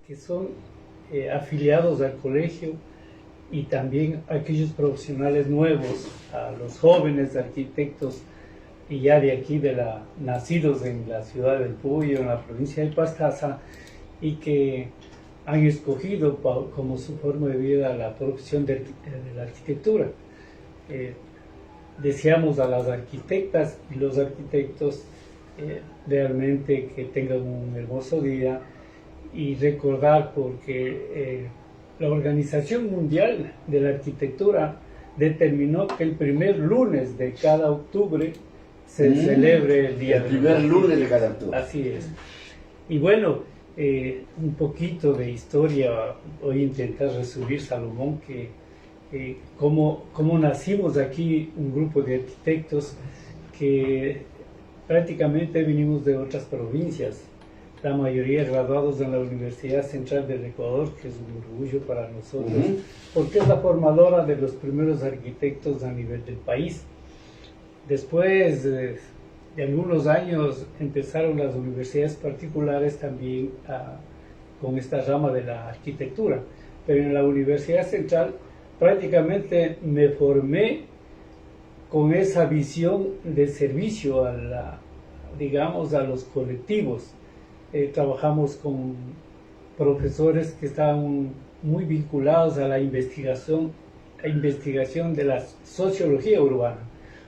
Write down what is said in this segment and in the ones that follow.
que son afiliados al colegio y también a aquellos profesionales nuevos, a los jóvenes arquitectos y ya de aquí, nacidos en la ciudad del Puyo, en la provincia de Pastaza, y que han escogido como su forma de vida la profesión de la arquitectura. Deseamos a las arquitectas y los arquitectos realmente que tengan un hermoso día, y recordar porque la Organización Mundial de la Arquitectura determinó que el primer lunes de cada octubre se celebre el Día del Arquitecto. El primer lunes de cada octubre. Así es. Y bueno, un poquito de historia voy a intentar resumir, Salomón, que cómo nacimos aquí un grupo de arquitectos que prácticamente vinimos de otras provincias, la mayoría graduados en la Universidad Central del Ecuador, que es un orgullo para nosotros, porque es la formadora de los primeros arquitectos a nivel del país. Después de algunos años empezaron las universidades particulares también con esta rama de la arquitectura, pero en la Universidad Central prácticamente me formé con esa visión de servicio digamos, a los colectivos. Trabajamos con profesores que estaban muy vinculados a la investigación de la sociología urbana.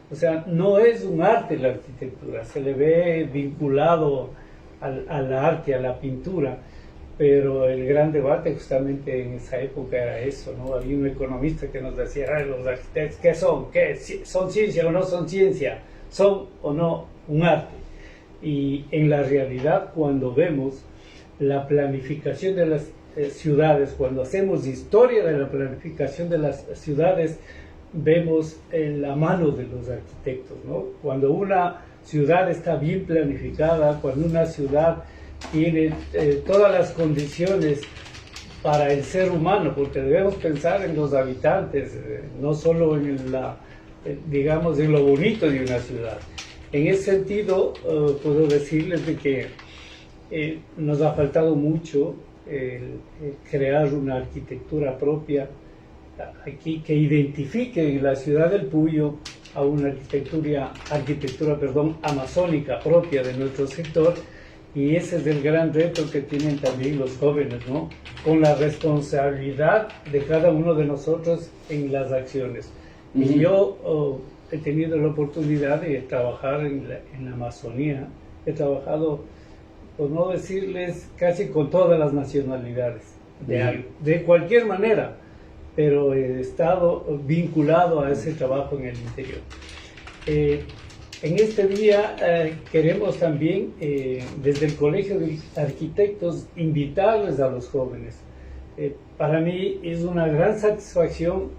O sea, no es un arte la arquitectura, se le ve vinculado al arte, a la pintura, pero el gran debate justamente en esa época era eso, ¿no? Había un economista que nos decía: los arquitectos, ¿qué son? ¿Qué? ¿Son ciencia o no son ciencia? ¿Son o no un arte? Y en la realidad, cuando vemos la planificación de las ciudades, cuando hacemos historia de la planificación de las ciudades, vemos la mano de los arquitectos, ¿no? Cuando una ciudad está bien planificada, cuando una ciudad tiene todas las condiciones para el ser humano, porque debemos pensar en los habitantes, no solo digamos, en lo bonito de una ciudad. En ese sentido, puedo decirles de que nos ha faltado mucho crear una arquitectura propia aquí que identifique en la ciudad del Puyo a una arquitectura amazónica propia de nuestro sector, y ese es el gran reto que tienen también los jóvenes, ¿no? Con la responsabilidad de cada uno de nosotros en las acciones. Y yo he tenido la oportunidad de trabajar en la Amazonía. He trabajado, por no decirles, casi con todas las nacionalidades, de cualquier manera, pero he estado vinculado a ese trabajo en el interior. En este día queremos también, desde el Colegio de Arquitectos, invitarles a los jóvenes. Para mí es una gran satisfacción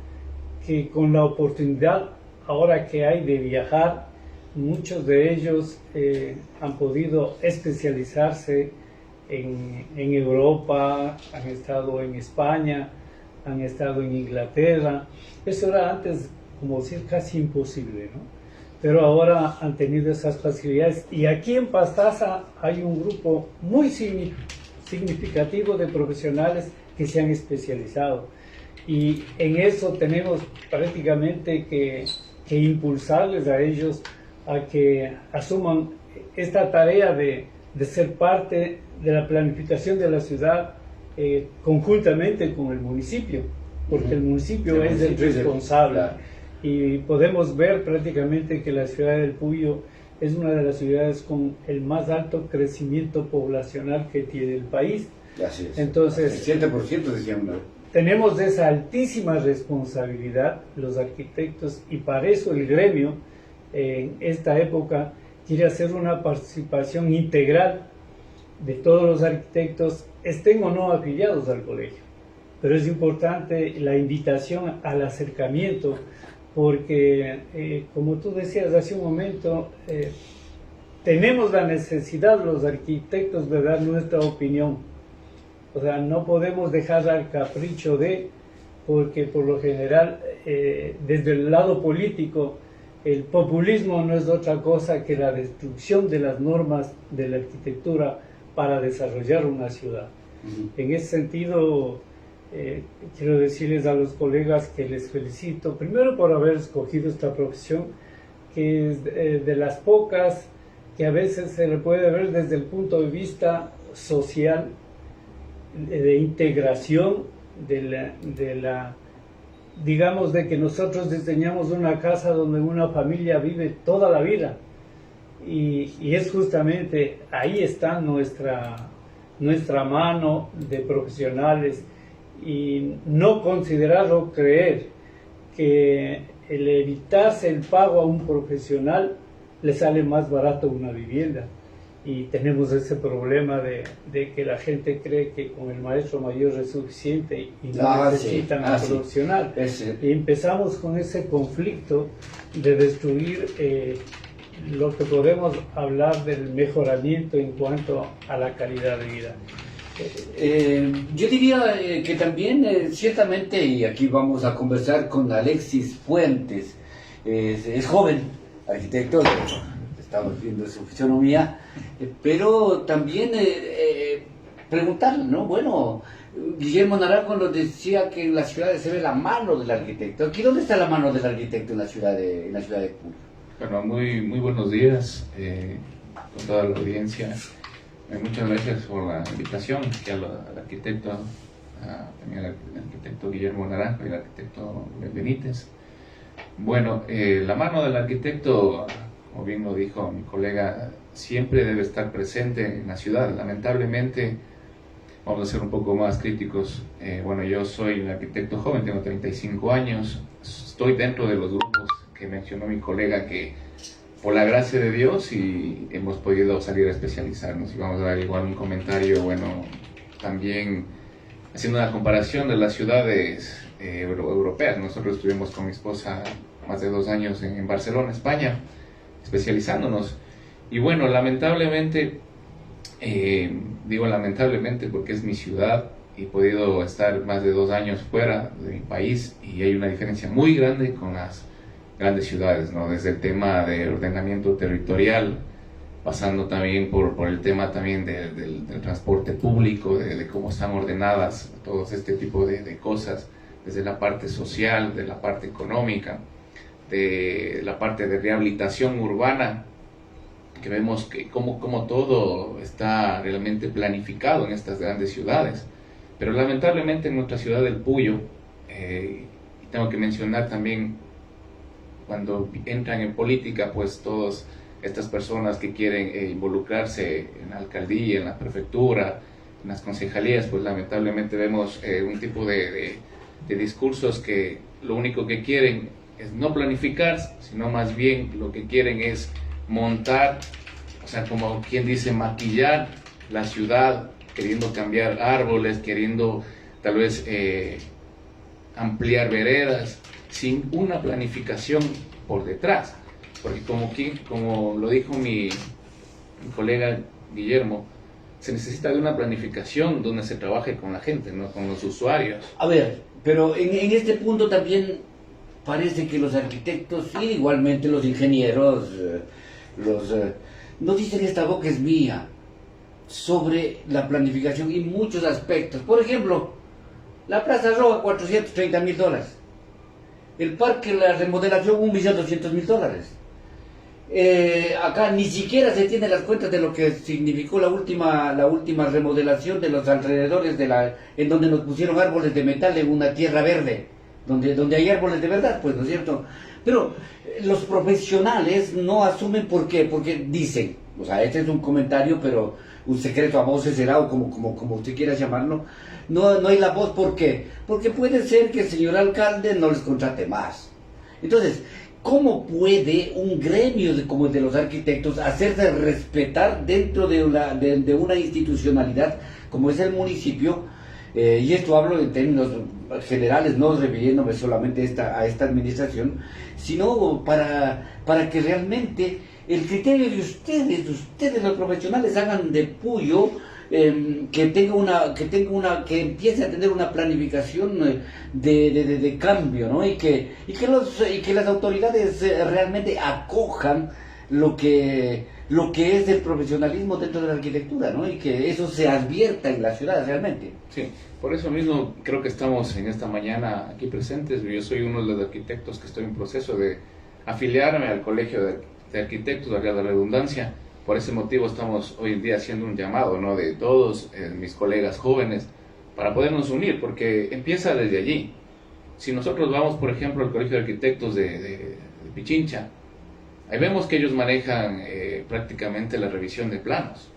que con la oportunidad ahora que hay de viajar, muchos de ellos han podido especializarse en Europa, han estado en España, han estado en Inglaterra. Eso era antes, como decir, casi imposible, ¿no? Pero ahora han tenido esas facilidades, y aquí en Pastaza hay un grupo muy significativo de profesionales que se han especializado, y en eso tenemos prácticamente que impulsarles a ellos a que asuman esta tarea de ser parte de la planificación de la ciudad conjuntamente con el municipio, porque el municipio es el responsable. Y podemos ver prácticamente que la ciudad del Puyo es una de las ciudades con el más alto crecimiento poblacional que tiene el país. Así es. Entonces, el 7% decían, ¿no? Tenemos esa altísima responsabilidad los arquitectos, y para eso el gremio en esta época quiere hacer una participación integral de todos los arquitectos, estén o no afiliados al colegio. Pero es importante la invitación al acercamiento, porque como tú decías hace un momento, tenemos la necesidad los arquitectos de dar nuestra opinión. O sea, no podemos dejar al capricho porque por lo general, desde el lado político, el populismo no es otra cosa que la destrucción de las normas de la arquitectura para desarrollar una ciudad. En ese sentido, quiero decirles a los colegas que les felicito, primero por haber escogido esta profesión, que es de las pocas que a veces se le puede ver desde el punto de vista social, de integración, digamos, de que nosotros diseñamos una casa donde una familia vive toda la vida. Y es justamente, ahí está nuestra mano de profesionales, y no considerar o creer que el evitarse el pago a un profesional le sale más barato una vivienda. Y tenemos ese problema de que la gente cree que con el maestro mayor es suficiente y no necesitan un profesional. Y empezamos con ese conflicto de destruir lo que podemos hablar del mejoramiento en cuanto a la calidad de vida. Yo diría que también, ciertamente, y aquí vamos a conversar con Alexis Fuentes, es joven, arquitecto, estamos viendo su fisonomía, pero también preguntarle, ¿no? Bueno, Guillermo Naranjo nos decía que en las ciudades se ve la mano del arquitecto. ¿Aquí dónde está la mano del arquitecto en la ciudad de Puno? Bueno, muy buenos días con toda la audiencia. Muchas gracias por la invitación aquí al arquitecto, también al arquitecto Guillermo Naranjo y al arquitecto Benítez. Bueno, la mano del arquitecto, como bien lo dijo mi colega, siempre debe estar presente en la ciudad. Lamentablemente, vamos a ser un poco más críticos. Bueno, yo soy un arquitecto joven, tengo 35 años, estoy dentro de los grupos que mencionó mi colega, que por la gracia de Dios y hemos podido salir a especializarnos. Y vamos a dar igual un comentario, bueno, también haciendo una comparación de las ciudades europeas. Nosotros estuvimos con mi esposa más de 2 años en Barcelona, España, especializándonos. Y bueno, lamentablemente, digo lamentablemente porque es mi ciudad y he podido estar más de 2 años fuera de mi país, y hay una diferencia muy grande con las grandes ciudades, ¿no? Desde el tema de ordenamiento territorial, pasando también por el tema también del transporte público, de cómo están ordenadas todos este tipo de cosas, desde la parte social, de la parte económica, de la parte de rehabilitación urbana, que vemos que como todo está realmente planificado en estas grandes ciudades. Pero lamentablemente en nuestra ciudad del Puyo, y tengo que mencionar también, cuando entran en política, pues todas estas personas que quieren involucrarse en la alcaldía, en la prefectura, en las concejalías, pues lamentablemente vemos un tipo de discursos que lo único que quieren es no planificar, sino más bien lo que quieren es montar, o sea, como quien dice, maquillar la ciudad, queriendo cambiar árboles, queriendo tal vez ampliar veredas, sin una planificación por detrás. Porque como lo dijo mi colega Guillermo, se necesita de una planificación donde se trabaje con la gente, ¿no? Con los usuarios. A ver, pero en este punto también parece que los arquitectos y igualmente los ingenieros nos dicen esta boca es mía sobre la planificación y muchos aspectos. Por ejemplo, la Plaza Roja, $430,000. El parque, la remodelación, $1.200.000. Acá ni siquiera se tienen las cuentas de lo que significó la última remodelación de los alrededores en donde nos pusieron árboles de metal en una tierra verde, donde hay árboles de verdad, pues, ¿no es cierto? Pero los profesionales no asumen. ¿Por qué? Porque dicen, o sea, este es un comentario, pero un secreto a voces será, o como usted quiera llamarlo. No hay la voz. ¿Por qué? Porque puede ser que el señor alcalde no les contrate más. Entonces, ¿cómo puede un gremio como el de los arquitectos hacerse respetar dentro de una institucionalidad como es el municipio? Y esto hablo en términos generales, no refiriéndome solamente a esta administración, sino para que realmente el criterio de ustedes los profesionales, hagan de Puyo que empiece a tener una planificación de cambio, ¿no? Y que las autoridades realmente acojan lo que lo que es el profesionalismo dentro de la arquitectura, ¿no? Y que eso se advierta en la ciudad realmente. Sí, por eso mismo creo que estamos en esta mañana aquí presentes. Yo soy uno de los arquitectos que estoy en proceso de afiliarme al Colegio de Arquitectos, valga la redundancia. Por ese motivo estamos hoy en día haciendo un llamado, ¿no?, de todos mis colegas jóvenes para podernos unir, porque empieza desde allí. Si nosotros vamos, por ejemplo, al Colegio de Arquitectos de Pichincha, ahí vemos que ellos manejan prácticamente la revisión de planos.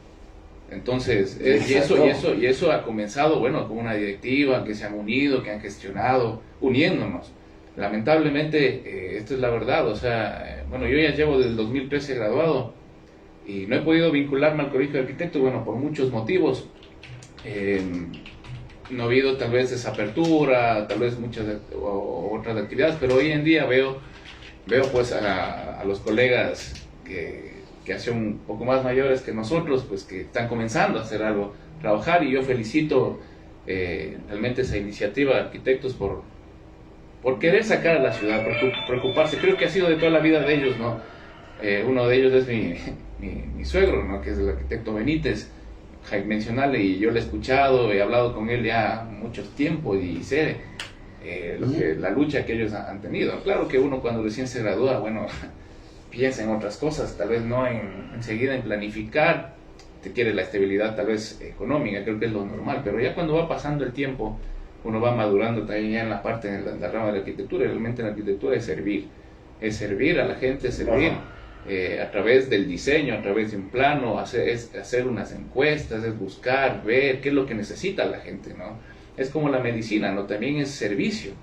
Entonces, y eso ha comenzado, bueno, con una directiva, que se han unido, que han gestionado, uniéndonos. Lamentablemente, esto es la verdad, o sea, bueno, yo ya llevo desde el 2013 graduado y no he podido vincularme al Colegio de Arquitectos, bueno, por muchos motivos. No ha habido tal vez esa apertura, tal vez muchas otras actividades, pero hoy en día veo pues a los colegas que son un poco más mayores que nosotros, pues que están comenzando a hacer algo, trabajar, y yo felicito realmente esa iniciativa de arquitectos por querer sacar a la ciudad, por preocuparse. Creo que ha sido de toda la vida de ellos, ¿no? Uno de ellos es mi suegro, ¿no?, que es el arquitecto Benítez, mencionarle, y yo le he escuchado, he hablado con él ya mucho tiempo y sé la lucha que ellos han tenido. Claro que uno cuando recién se gradúa, bueno, piensa en otras cosas, tal vez no enseguida en planificar, te quiere la estabilidad tal vez económica, creo que es lo normal, pero ya cuando va pasando el tiempo, uno va madurando también ya en la parte de la rama de la arquitectura. Realmente la arquitectura es servir a la gente, servir a través del diseño, a través de un plano, hacer unas encuestas, es buscar, ver qué es lo que necesita la gente, ¿no? Es como la medicina, ¿no? También es servicio.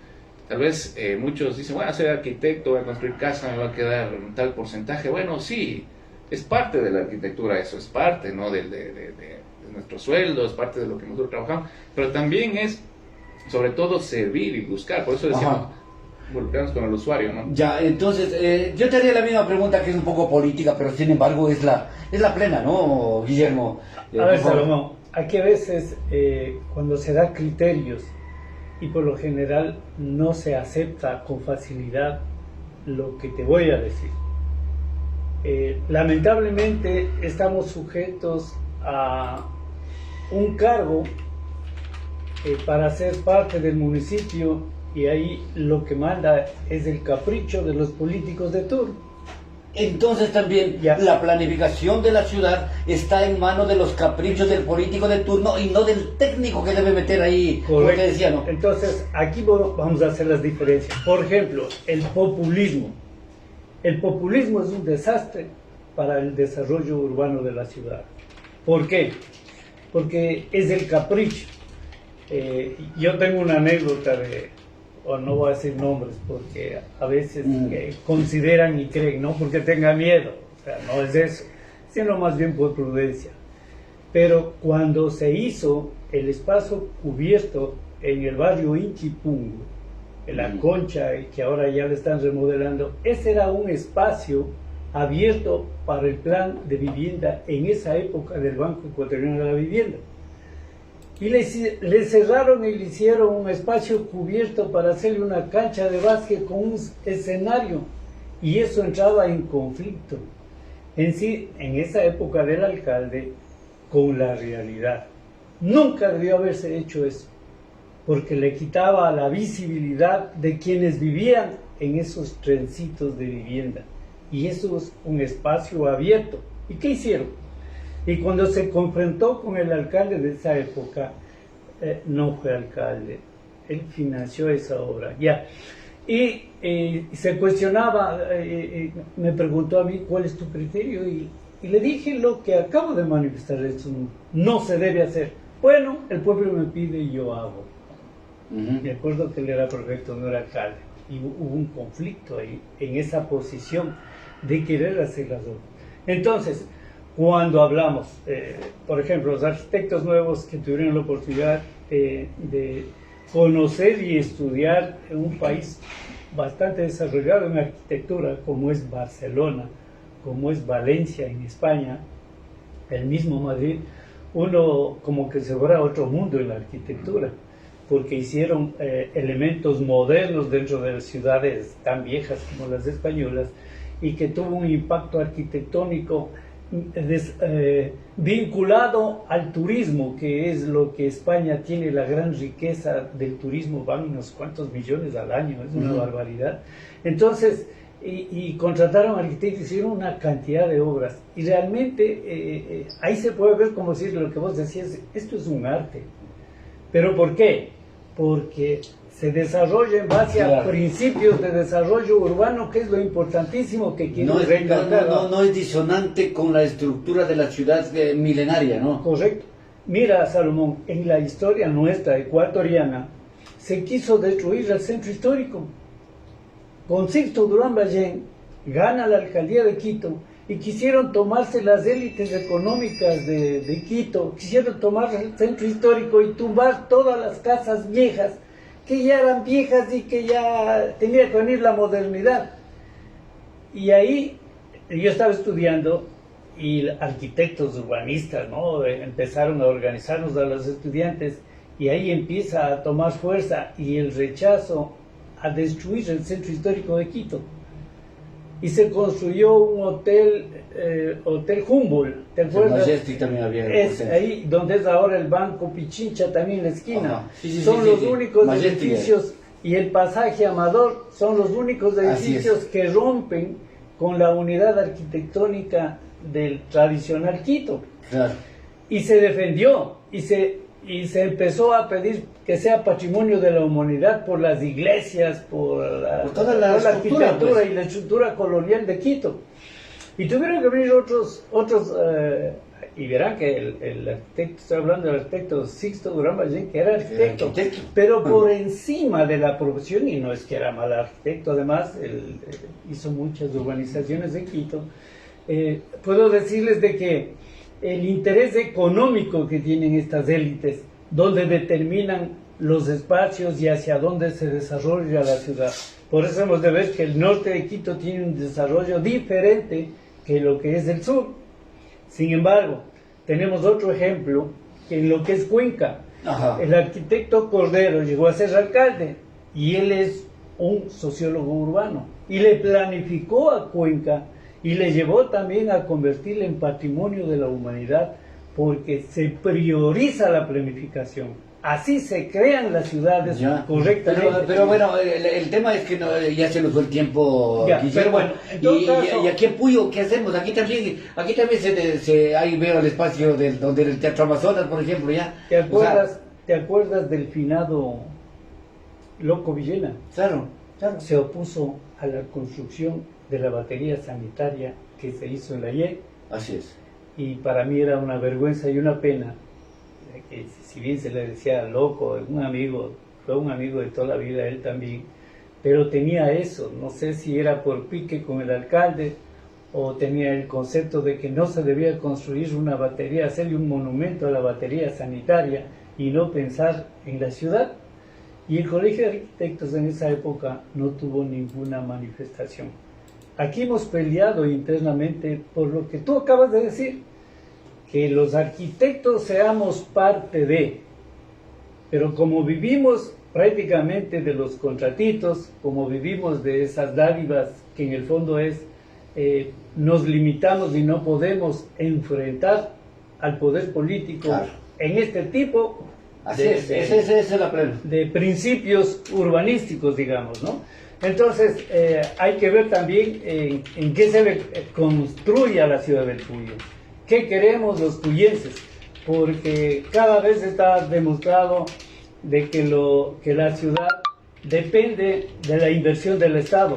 Tal vez muchos dicen, bueno, soy arquitecto, voy a construir casa, me va a quedar un tal porcentaje. Bueno, sí, es parte de la arquitectura eso, es parte, ¿no?, de nuestro sueldo, es parte de lo que nosotros trabajamos, pero también es, sobre todo, servir y buscar. Por eso decíamos, volvemos con el usuario, ¿no? Ya, entonces, yo te haría la misma pregunta, que es un poco política, pero sin embargo es la plena, ¿no, Guillermo? A ver, Salomón, aquí a veces cuando se da criterios y por lo general no se acepta con facilidad lo que te voy a decir. Lamentablemente estamos sujetos a un cargo para ser parte del municipio, y ahí lo que manda es el capricho de los políticos de turno. Entonces también la planificación de la ciudad está en manos de los caprichos del político de turno y no del técnico que debe meter ahí, como te decía, ¿no? Entonces aquí vamos a hacer las diferencias. Por ejemplo, el populismo. El populismo es un desastre para el desarrollo urbano de la ciudad. ¿Por qué? Porque es el capricho. Yo tengo una anécdota o no voy a decir nombres porque a veces consideran y creen, no porque tenga miedo, o sea, no es eso, sino más bien por prudencia. Pero cuando se hizo el espacio cubierto en el barrio Inchipungu, en la Concha, que ahora ya le están remodelando, ese era un espacio abierto para el plan de vivienda en esa época del Banco Ecuatoriano de la Vivienda. Y le cerraron y le hicieron un espacio cubierto para hacerle una cancha de básquet con un escenario, y eso entraba en conflicto en sí, en esa época del alcalde, con la realidad. Nunca debió haberse hecho eso, porque le quitaba la visibilidad de quienes vivían en esos trencitos de vivienda, y eso es un espacio abierto. ¿Y qué hicieron? Y cuando se confrontó con el alcalde de esa época, no fue alcalde, él financió esa obra, ya. Y se cuestionaba, me preguntó a mí, ¿cuál es tu criterio? Y le dije lo que acabo de manifestar, esto no se debe hacer. Bueno, el pueblo me pide y yo hago. Me acuerdo que él era prefecto, no era alcalde, y hubo un conflicto ahí, en esa posición de querer hacer las obras. Entonces, cuando hablamos, por ejemplo, los arquitectos nuevos que tuvieron la oportunidad de conocer y estudiar en un país bastante desarrollado en arquitectura, como es Barcelona, como es Valencia en España, el mismo Madrid, uno como que se va a otro mundo en la arquitectura, porque hicieron elementos modernos dentro de las ciudades tan viejas como las españolas, y que tuvo un impacto arquitectónico vinculado al turismo, que es lo que España tiene, la gran riqueza del turismo, van unos cuantos millones al año, es una barbaridad. Entonces, y contrataron arquitectos, hicieron una cantidad de obras, y realmente ahí se puede ver, como decir lo que vos decías, esto es un arte. ¿Pero por qué? Porque se desarrolla en base a principios de desarrollo urbano, que es lo importantísimo que quiero recalcar. No es disonante con la estructura de la ciudad milenaria, ¿no? Correcto. Mira, Salomón, en la historia nuestra ecuatoriana se quiso destruir el centro histórico. Con Sixto Durán Ballén gana la alcaldía de Quito y quisieron tomarse las élites económicas de Quito, quisieron tomar el centro histórico y tumbar todas las casas viejas, que ya eran viejas y que ya tenía que venir la modernidad. Y ahí yo estaba estudiando y arquitectos urbanistas, ¿no?, empezaron a organizarnos a los estudiantes, y ahí empieza a tomar fuerza y el rechazo a destruir el centro histórico de Quito. Y se construyó un hotel, Hotel Humboldt, ¿te acuerdas? Majestic también había. Es ahí donde es ahora el Banco Pichincha, también en la esquina. Sí, son los únicos Majestic edificios, y el Pasaje Amador son los únicos edificios que rompen con la unidad arquitectónica del tradicional Quito. Claro. Y se defendió, y se empezó a pedir que sea patrimonio de la humanidad por las iglesias, por toda la arquitectura, pues, y la estructura colonial de Quito. Y tuvieron que venir otros y verán que el arquitecto, estoy hablando del arquitecto Sixto Durán Ballén, que era arquitecto, pero por encima de la profesión, y no es que era mal arquitecto, además él hizo muchas urbanizaciones de Quito. Puedo decirles de que el interés económico que tienen estas élites, donde determinan los espacios y hacia dónde se desarrolla la ciudad. Por eso hemos de ver que el norte de Quito tiene un desarrollo diferente que lo que es el sur. Sin embargo, tenemos otro ejemplo, que en lo que es Cuenca, el arquitecto Cordero llegó a ser alcalde, y él es un sociólogo urbano, y le planificó a Cuenca, y le llevó también a convertirla en patrimonio de la humanidad, porque se prioriza la planificación. Así se crean las ciudades correctamente. Pero bueno, el tema es que ya se nos fue el tiempo, Guillermo. Pero bueno, y aquí en Puyo, ¿qué hacemos? Aquí también ahí veo el espacio donde el Teatro Amazonas, por ejemplo, ya. ¿Te acuerdas del finado Loco Villena? Claro. Se opuso a la construcción de la batería sanitaria que se hizo en la IE. Así es. Y para mí era una vergüenza y una pena, que si bien se le decía loco, fue un amigo de toda la vida, él también, pero tenía eso, no sé si era por pique con el alcalde, o tenía el concepto de que no se debía construir una batería, hacerle un monumento a la batería sanitaria y no pensar en la ciudad. Y el Colegio de Arquitectos en esa época no tuvo ninguna manifestación. Aquí hemos peleado internamente por lo que tú acabas de decir, que los arquitectos seamos parte de, pero como vivimos prácticamente de los contratitos, como vivimos de esas dádivas que en el fondo nos limitamos y no podemos enfrentar al poder político en este tipo de principios urbanísticos, digamos, ¿no? Entonces, hay que ver también en qué se construye a la ciudad del Puyo. ¿Qué queremos los puyenses? Porque cada vez está demostrado de que la ciudad depende de la inversión del Estado.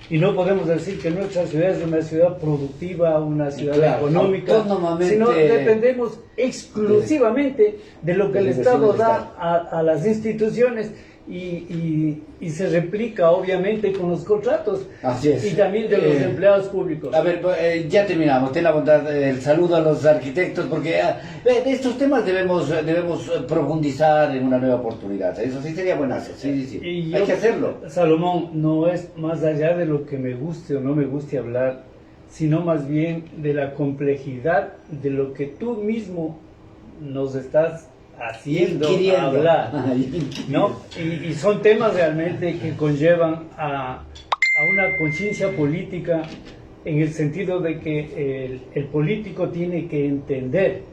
Y no podemos decir que nuestra ciudad es una ciudad productiva, una ciudad económica, sino dependemos exclusivamente de lo que el Estado da a las instituciones, y se replica obviamente con los contratos. Así es. Y también de los empleados públicos. A ver, ya terminamos. Ten la bondad, el saludo a los arquitectos, porque de estos temas debemos profundizar en una nueva oportunidad. Eso sí sería buenazo. Sí. Hay que hacerlo. Salomón, no es más allá de lo que me guste o no me guste hablar, sino más bien de la complejidad de lo que tú mismo nos estás haciendo hablar, ¿no? Y son temas realmente que conllevan a una conciencia política en el sentido de que el político tiene que entender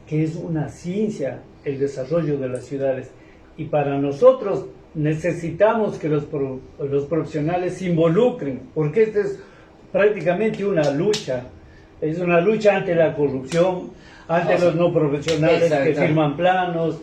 que es una ciencia el desarrollo de las ciudades, y para nosotros necesitamos que los profesionales se involucren, porque esta es prácticamente una lucha, es una lucha ante la corrupción, ante los no profesionales que firman planos,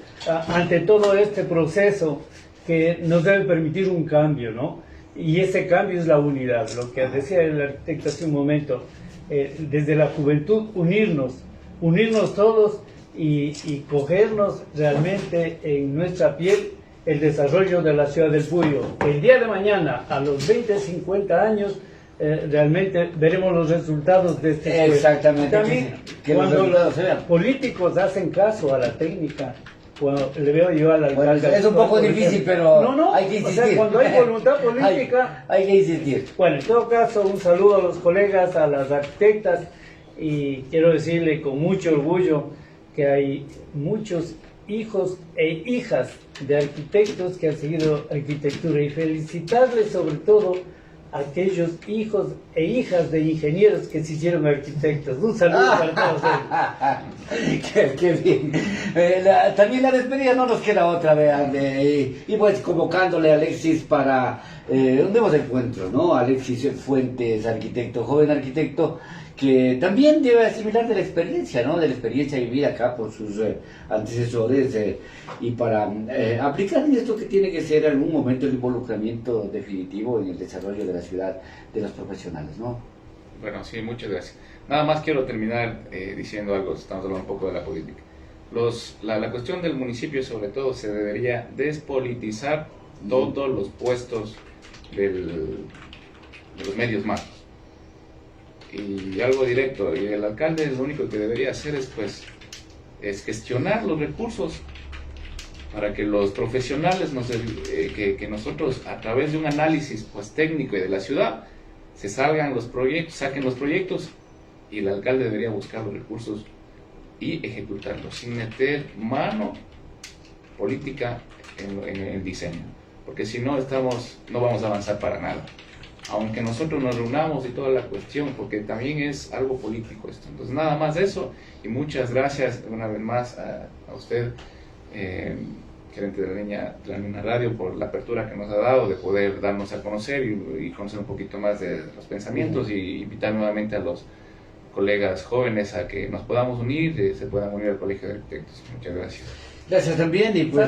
ante todo este proceso que nos debe permitir un cambio, ¿no? Y ese cambio es la unidad, lo que decía el arquitecto hace un momento, desde la juventud unirnos todos y cogernos realmente en nuestra piel el desarrollo de la ciudad del Puyo. El día de mañana, a los 20, 50 años, realmente veremos los resultados de este esfuerzo. Exactamente. También, que cuando los políticos hacen caso a la técnica, cuando le veo yo al alcalde... Bueno, es un poco difícil, pero hay que insistir. O sea, cuando hay voluntad política... hay que insistir. Bueno, en todo caso, un saludo a los colegas, a las arquitectas, y quiero decirle con mucho orgullo que hay muchos hijos e hijas de arquitectos que han seguido arquitectura, y felicitarles sobre todo a aquellos hijos e hijas de ingenieros que se hicieron arquitectos. Un saludo para todos ellos. Qué bien. También la despedida no nos queda otra, vean, y pues convocándole a Alexis para un nuevo encuentro, ¿no? Alexis Fuentes, arquitecto, joven arquitecto, que también debe asimilar de la experiencia, ¿no? De la experiencia vivida acá por sus antecesores, y para aplicar en esto que tiene que ser algún momento el involucramiento definitivo en el desarrollo de la ciudad de los profesionales, ¿no? Bueno, sí, muchas gracias. Nada más quiero terminar diciendo algo, estamos hablando un poco de la política. La cuestión del municipio, sobre todo, se debería despolitizar todos los puestos de los medios macros. Y algo directo, y el alcalde lo único que debería hacer es gestionar los recursos para que los profesionales que nosotros, a través de un análisis pues técnico y de la ciudad, saquen los proyectos, y el alcalde debería buscar los recursos y ejecutarlos sin meter mano política en el diseño, porque si no no vamos a avanzar para nada, aunque nosotros nos reunamos y toda la cuestión, porque también es algo político esto. Entonces nada más eso, y muchas gracias una vez más a usted, gerente de la Línea Radio, por la apertura que nos ha dado de poder darnos a conocer y conocer un poquito más de los pensamientos, y invitar nuevamente a los colegas jóvenes a que nos podamos unir, se puedan unir al Colegio de Arquitectos. Muchas gracias. Gracias también, y pues